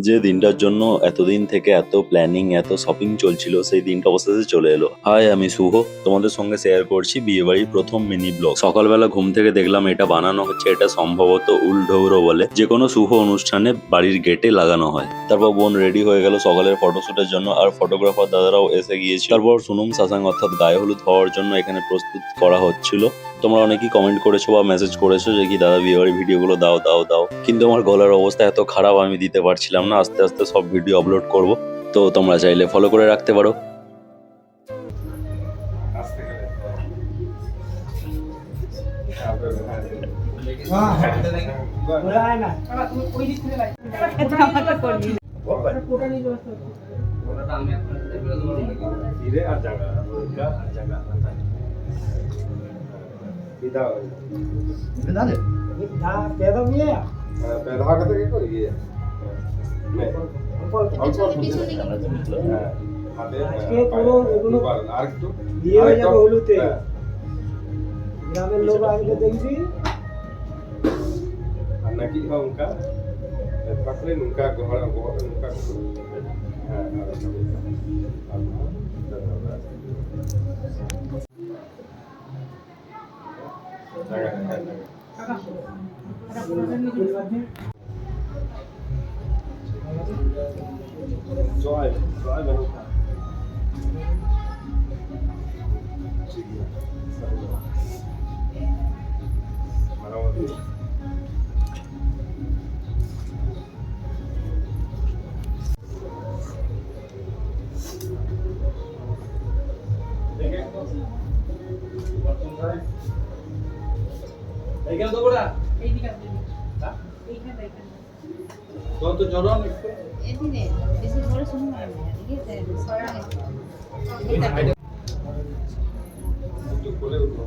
যে দিনটার জন্য এতদিন থেকে এত প্ল্যানিং এত শপিং চলছিল সেই দিনটা অবশেষে চলে এলো। হাই, আমি শুভ, তোমাদের সঙ্গে শেয়ার করছি বিয়ে বাড়ির প্রথম মিনি ব্লগ। সকালবেলা ঘুম থেকে দেখলাম এটা বানানো হচ্ছে, এটা সম্ভবত উলঢৌড়ো বলে, যে কোনো শুভ অনুষ্ঠানে বাড়ির গেটে লাগানো হয়। তারপর বোন রেডি হয়ে গেল সকালের ফটোশুটের জন্য, আর ফটোগ্রাফার দাদারাও এসে গিয়েছিল। তারপর সুনুম সাসাং অর্থাৎ গায়ে হলুদ হওয়ার জন্য এখানে প্রস্তুত করা হচ্ছিল। তোমরা অনেকেই কমেন্ট করেছো বা মেসেজ করেছো যে কি দাদা বিয়ে বাড়ির ভিডিওগুলো দাও দাও দাও, কিন্তু আমার গলার অবস্থা এত খারাপ আমি দিতে পারছিলাম না। আস্তে আস্তে সব ভিডিও আপলোড করব, তো তোমরা চাইলে ফলো করে রাখতে পারো। গ্রামের লোক আসলে দেখবি নাকি उनका पकड़े उनका गोहरा गोहरा उनका জয় জয় বলুকা মানবতী এইখানে তো বড়া এইদিকে হ্যাঁ এইখানে তো জরন এদিকে বেশি বড় শুনুন না এদিকে একটু কোলে উঠো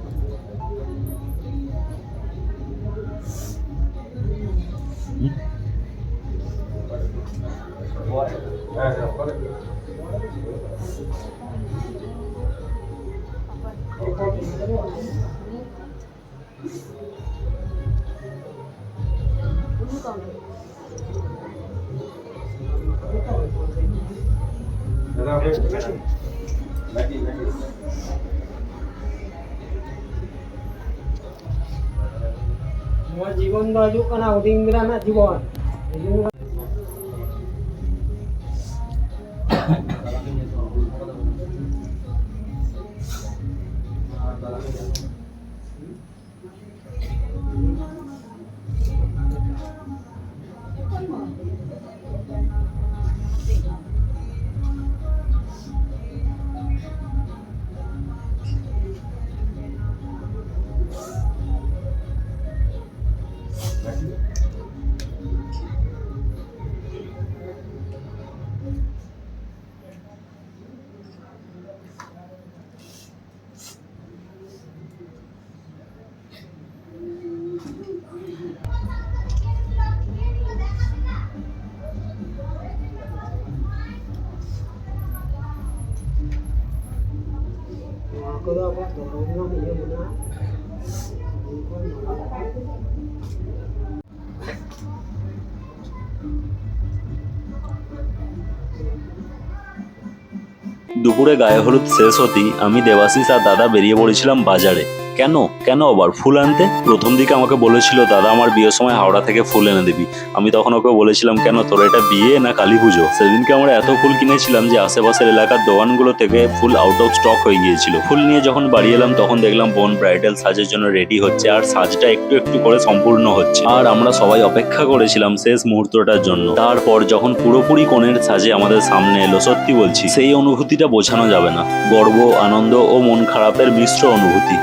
হ্যাঁ হ্যাঁ কোলে নাকি নাকি nova জীবন ᱫᱚ ᱦᱤᱡᱩᱜ ᱠᱟᱱᱟ ᱦᱩᱰᱤᱧ ᱵᱮᱲᱟ ᱨᱮᱱᱟᱜ জীবন ᱱᱚᱣᱟ ᱠᱚᱫᱚ ᱟᱵᱚ ᱫᱷᱚᱨᱚᱢ ᱨᱮᱱᱟᱜ ᱤᱭᱟᱹ ᱢᱮᱱᱟᱜᱼᱟ দুপুরে গায়ে হলুদ শেষ হতেই আমি দেবাশিস আর দাদা বেরিয়ে পড়েছিলাম বাজারে। কেন কেন আবার ফুল আনতে? প্রথম দিকে আমাকে বলেছিল দাদা আমার বিয়ের সময় হাওড়া থেকে ফুল এনে দিবি। আমি তখন ওকে বলেছিলাম কেন, তোর এটা বিয়ে না কালী পুজো? সেদিনকে আমরা এত ফুল কিনেছিলাম যে আশেপাশের এলাকার দোকানগুলো থেকে ফুল আউট অফ স্টক হয়ে গিয়েছিল। ফুল নিয়ে যখন বাড়ি এলাম তখন দেখলাম বোন ব্রাইডাল সাজের জন্য রেডি হচ্ছে, আর সাজটা একটু একটু করে সম্পূর্ণ হচ্ছে, আর আমরা সবাই অপেক্ষা করেছিলাম শেষ মুহূর্তটার জন্য। তারপর যখন পুরোপুরি কনের সাজে আমাদের সামনে এলো, সত্যি বলছি সেই অনুভূতিটা বোঝানো যাবে না। গর্ব, আনন্দ ও মন খারাপের মিশ্র অনুভূতি।